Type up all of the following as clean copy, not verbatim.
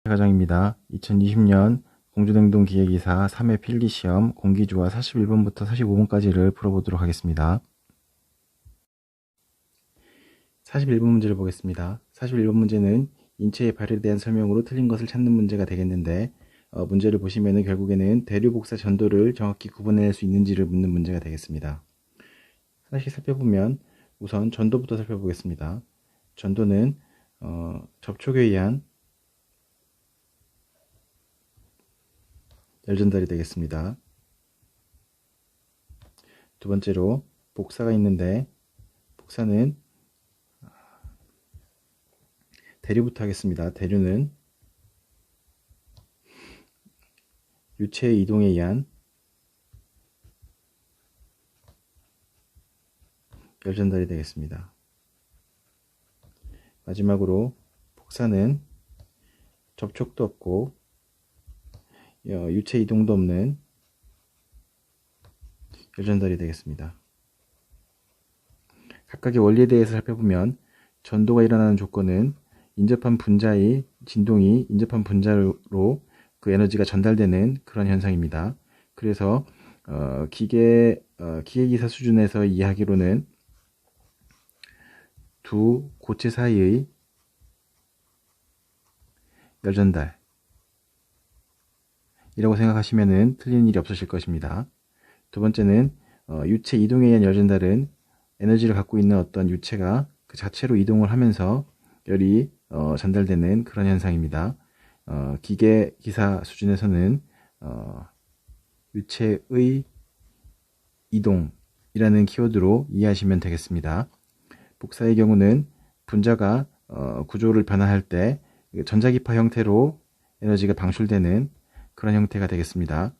과정입니다. 2020년 공주냉동 기계기사 3회 필기시험 공기주화 41번부터 45번까지를 풀어보도록 하겠습니다. 41번 문제를 보겠습니다. 41번 문제는 인체의 발열에 대한 설명으로 틀린 것을 찾는 문제가 되겠는데 문제를 보시면은 결국에는 대류, 복사, 전도를 정확히 구분해낼 수 있는지를 묻는 문제가 되겠습니다. 하나씩 살펴보면 우선 전도부터 살펴보겠습니다. 전도는 접촉에 의한 열전달이 되겠습니다. 두 번째로 복사가 있는데 복사는 대류부터 하겠습니다. 대류는 유체의 이동에 의한 열전달이 되겠습니다. 마지막으로 복사는 접촉도 없고 유체 이동도 없는 열전달이 되겠습니다. 각각의 원리에 대해서 살펴보면 전도가 일어나는 조건은 인접한 분자의 진동이 인접한 분자로 그 에너지가 전달되는 그런 현상입니다. 그래서 기계기사 수준에서 이해하기로는 두 고체 사이의 열전달 이라고 생각하시면 틀린 일이 없으실 것입니다. 두 번째는 유체 이동에 의한 열전달은 에너지를 갖고 있는 어떤 유체가 그 자체로 이동을 하면서 열이 전달되는 그런 현상입니다. 기계기사 수준에서는 유체의 이동이라는 키워드로 이해하시면 되겠습니다. 복사의 경우는 분자가 구조를 변화할 때 전자기파 형태로 에너지가 방출되는 그런 형태가 되겠습니다.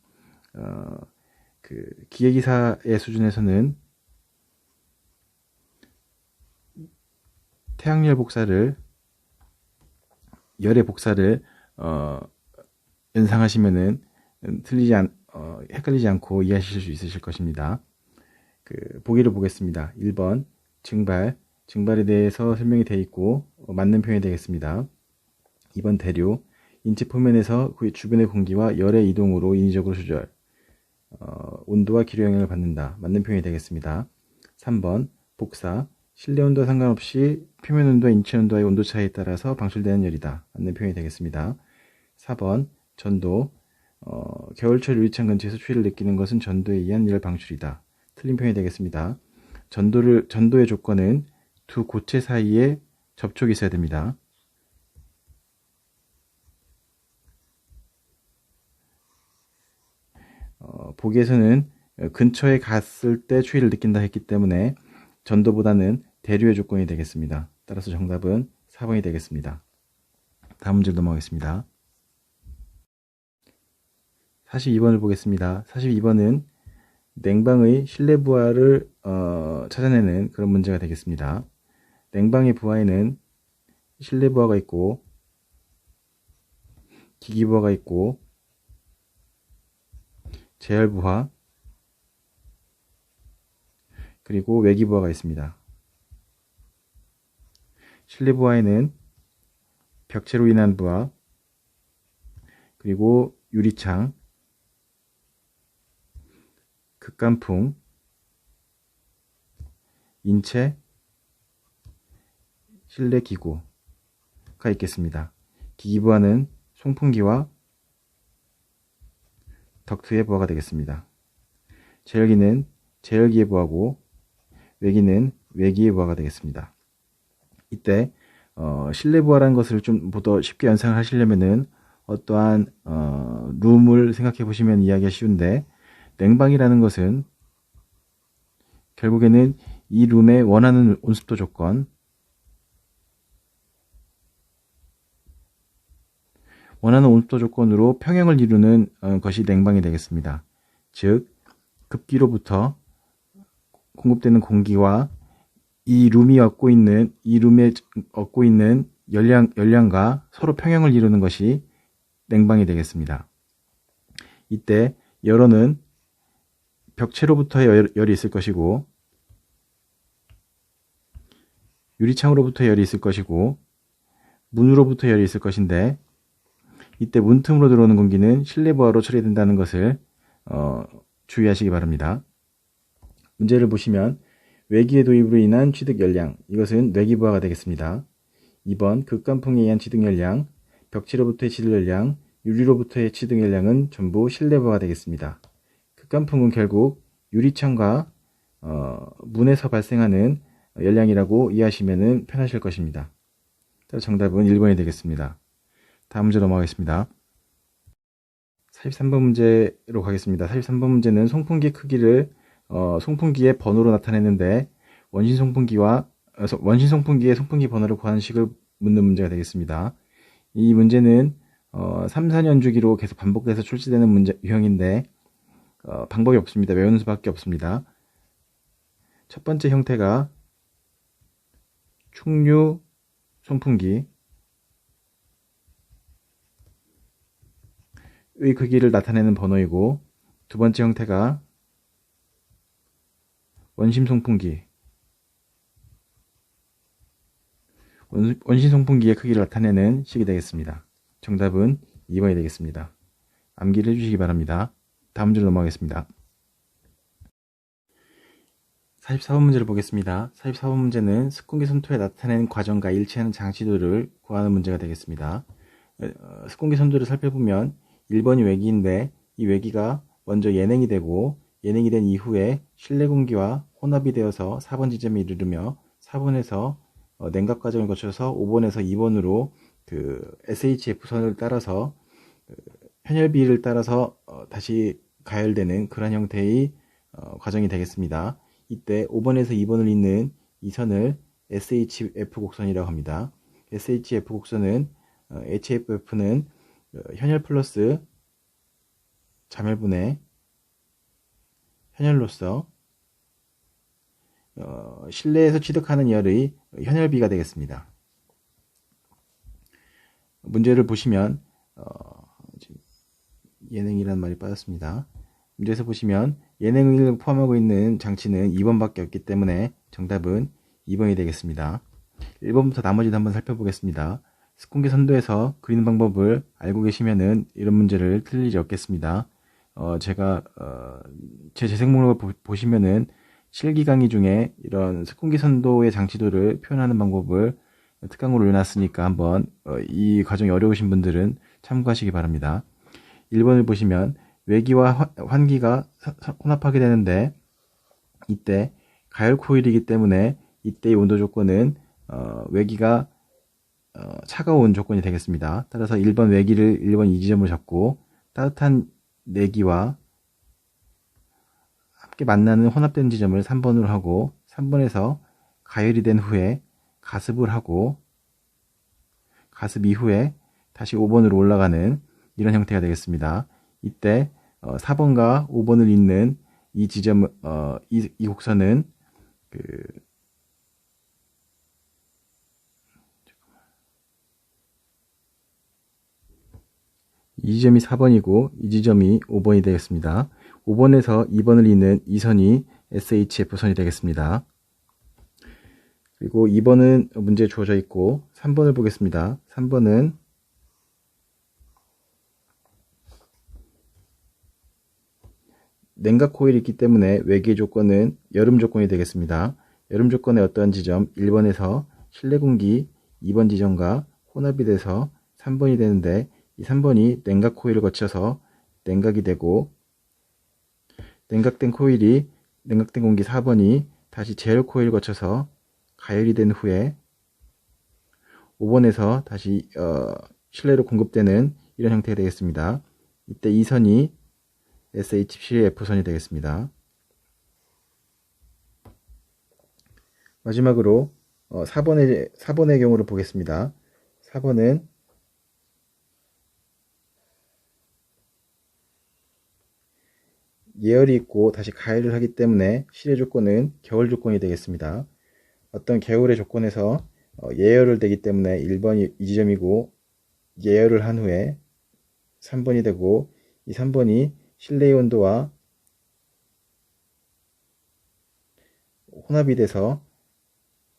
기계기사의 수준에서는 태양열 복사를 열의 복사를 연상하시면은 헷갈리지 않고 이해하실 수 있으실 것입니다. 보기를 보겠습니다. 1번 증발에 대해서 설명이 되어 있고 맞는 표현이 되겠습니다. 2번 대류 인체 표면에서 그 주변의 공기와 열의 이동으로 인위적으로 조절 온도와 기류 영향을 받는다. 맞는 표현이 되겠습니다. 3번 복사 실내 온도와 상관없이 표면 온도와 인체 온도와의 온도 차이에 따라서 방출되는 열이다. 맞는 표현이 되겠습니다. 4번 전도 겨울철 유리창 근처에서 추위를 느끼는 것은 전도에 의한 열 방출이다. 틀린 표현이 되겠습니다. 전도의 조건은 두 고체 사이에 접촉이 있어야 됩니다. 보기에서는 근처에 갔을 때 추위를 느낀다 했기 때문에 전도보다는 대류의 조건이 되겠습니다. 따라서 정답은 4번이 되겠습니다. 다음 문제로 넘어가겠습니다. 42번을 보겠습니다. 42번은 냉방의 실내 부하를 찾아내는 그런 문제가 되겠습니다. 냉방의 부하에는 실내 부하가 있고 기기 부하가 있고 제열 부하 그리고 외기 부하가 있습니다. 실내 부하에는 벽체로 인한 부하 그리고 유리창 극간풍 인체 실내 기구가 있겠습니다. 기기 부하는 송풍기와 덕트의 부하가 되겠습니다. 제열기는 제열기의 부하고 외기는 외기의 부하가 되겠습니다. 이때 실내 부하라는 것을 좀 더 쉽게 연상을 하시려면은 어떠한 룸을 생각해 보시면 이해하기가 쉬운데 냉방이라는 것은 결국에는 이 룸의 원하는 온습도 조건 원하는 온습도 조건으로 평형을 이루는 것이 냉방이 되겠습니다. 즉 급기로부터 공급되는 공기와 이 룸에 얻고 있는 열량과 서로 평형을 이루는 것이 냉방이 되겠습니다. 이때 열원은 벽체로부터의 열이 있을 것이고 유리창으로부터 열이 있을 것이고 문으로부터 열이 있을 것인데 이때 문틈으로 들어오는 공기는 실내 부하로 처리된다는 것을 주의하시기 바랍니다. 문제를 보시면 외기의 도입으로 인한 취득 열량, 이것은 내기 부하가 되겠습니다. 2번 극간풍에 의한 취득 열량, 벽지로부터의 취득 열량, 유리로부터의 취득 열량은 전부 실내 부하가 되겠습니다. 극간풍은 결국 유리창과 문에서 발생하는 열량이라고 이해하시면 편하실 것입니다. 정답은 1번이 되겠습니다. 다음 문제 넘어가겠습니다. 43번 문제로 가겠습니다. 43번 문제는 송풍기 크기를 송풍기의 번호로 나타냈는데 원심 송풍기의 송풍기 번호를 구하는 식을 묻는 문제가 되겠습니다. 이 문제는 3, 4년 주기로 계속 반복돼서 출제되는 유형인데 방법이 없습니다. 외우는 수밖에 없습니다. 첫 번째 형태가 충류 송풍기의 크기를 나타내는 번호이고, 두 번째 형태가 원심 송풍기, 원심 송풍기의 크기를 나타내는 식이 되겠습니다. 정답은 2번이 되겠습니다. 암기를 해주시기 바랍니다. 다음 문제로 넘어가겠습니다. 44번 문제를 보겠습니다. 44번 문제는 습공기 선토에 나타낸 과정과 일치하는 장치도를 구하는 문제가 되겠습니다. 습공기 선도를 살펴보면 1번이 외기인데 이 외기가 먼저 예냉이 되고 예냉이 된 이후에 실내 공기와 혼합이 되어서 4번 지점에 이르르며 4번에서 냉각 과정을 거쳐서 5번에서 2번으로 그 SHF선을 따라서 현열비를 따라서 다시 가열되는 그런 형태의 과정이 되겠습니다. 이때 5번에서 2번을 잇는 이 선을 SHF 곡선이라고 합니다. SHF 곡선은 HFF는 현열 플러스 자멸분의 현열로서 실내에서 취득하는 열의 현열비가 되겠습니다. 문제를 보시면 예냉이라는 말이 빠졌습니다. 문제에서 보시면 예냉을 포함하고 있는 장치는 2번밖에 없기 때문에 정답은 2번이 되겠습니다. 1번부터 나머지도 한번 살펴보겠습니다. 습공기 선도에서 그리는 방법을 알고 계시면은 이런 문제를 틀릴 일이 없겠습니다. 제가 제 재생 목록을 보시면은 실기 강의 중에 이런 습공기 선도의 장치도를 표현하는 방법을 특강으로 올려놨으니까 한번 이 과정이 어려우신 분들은 참고하시기 바랍니다. 1번을 보시면 외기와 환기가 혼합하게 되는데 이때 가열 코일이기 때문에 이때의 온도 조건은 외기가 차가운 조건이 되겠습니다. 따라서 1번 외기를 1번 이 지점으로 잡고 따뜻한 내기와 함께 만나는 혼합된 지점을 3번으로 하고 3번에서 가열이 된 후에 가습을 하고 가습 이후에 다시 5번으로 올라가는 이런 형태가 되겠습니다. 이때 4번과 5번을 잇는 이 지점, 이 곡선은 이 지점이 4번이고 이 지점이 5번이 되겠습니다. 5번에서 2번을 잇는 이 선이 SHF선이 되겠습니다. 그리고 2번은 문제에 주어져 있고 3번을 보겠습니다. 3번은 냉각 코일이 있기 때문에 외기의 조건은 여름 조건이 되겠습니다. 여름 조건의 어떤 지점 1번에서 실내 공기 2번 지점과 혼합이 돼서 3번이 되는데 이 3번이 냉각 코일을 거쳐서 냉각이 되고 냉각된 공기 4번이 다시 제열 코일을 거쳐서 가열이 된 후에 5번에서 다시 실내로 공급되는 이런 형태가 되겠습니다. 이때 이 선이 SHF선이 되겠습니다. 마지막으로 4번의 경우를 보겠습니다. 4번은 예열이 있고 다시 가열을 하기 때문에 실내 조건은 겨울 조건이 되겠습니다. 어떤 겨울의 조건에서 예열을 되기 때문에 1번이 이 지점이고 예열을 한 후에 3번이 되고 이 3번이 실내의 온도와 혼합이 돼서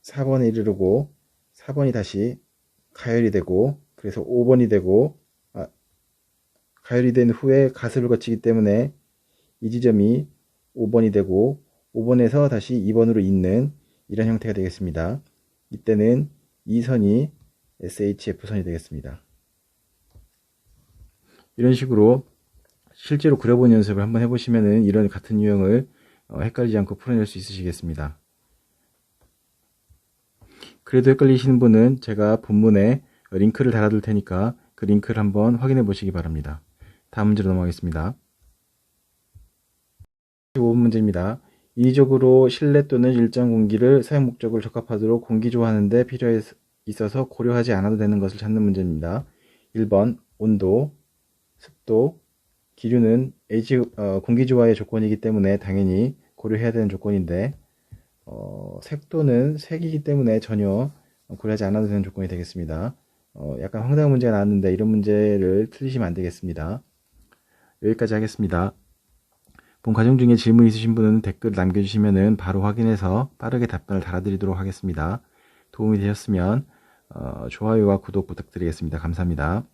4번에 이르르고 4번이 다시 가열이 되고 그래서 5번이 되고 가열이 된 후에 가습을 거치기 때문에 이 지점이 5번이 되고 5번에서 다시 2번으로 잇는 이런 형태가 되겠습니다. 이때는 이 선이 SHF선이 되겠습니다. 이런 식으로 실제로 그려본 연습을 한번 해보시면은 이런 같은 유형을 헷갈리지 않고 풀어낼 수 있으시겠습니다. 그래도 헷갈리시는 분은 제가 본문에 링크를 달아둘 테니까 그 링크를 한번 확인해 보시기 바랍니다. 다음 문제로 넘어가겠습니다. 15번 문제입니다. 인위적으로 실내 또는 일정 공기를 사용 목적으로 적합하도록 공기조하는 데 필요에 있어서 고려하지 않아도 되는 것을 찾는 문제입니다. 1번 온도, 습도, 기류는 공기조화의 조건이기 때문에 당연히 고려해야 되는 조건인데 색도는 색이기 때문에 전혀 고려하지 않아도 되는 조건이 되겠습니다. 약간 황당한 문제가 나왔는데 이런 문제를 틀리시면 안 되겠습니다. 여기까지 하겠습니다. 본 과정 중에 질문 있으신 분은 댓글 남겨주시면 바로 확인해서 빠르게 답변을 달아드리도록 하겠습니다. 도움이 되셨으면 좋아요와 구독 부탁드리겠습니다. 감사합니다.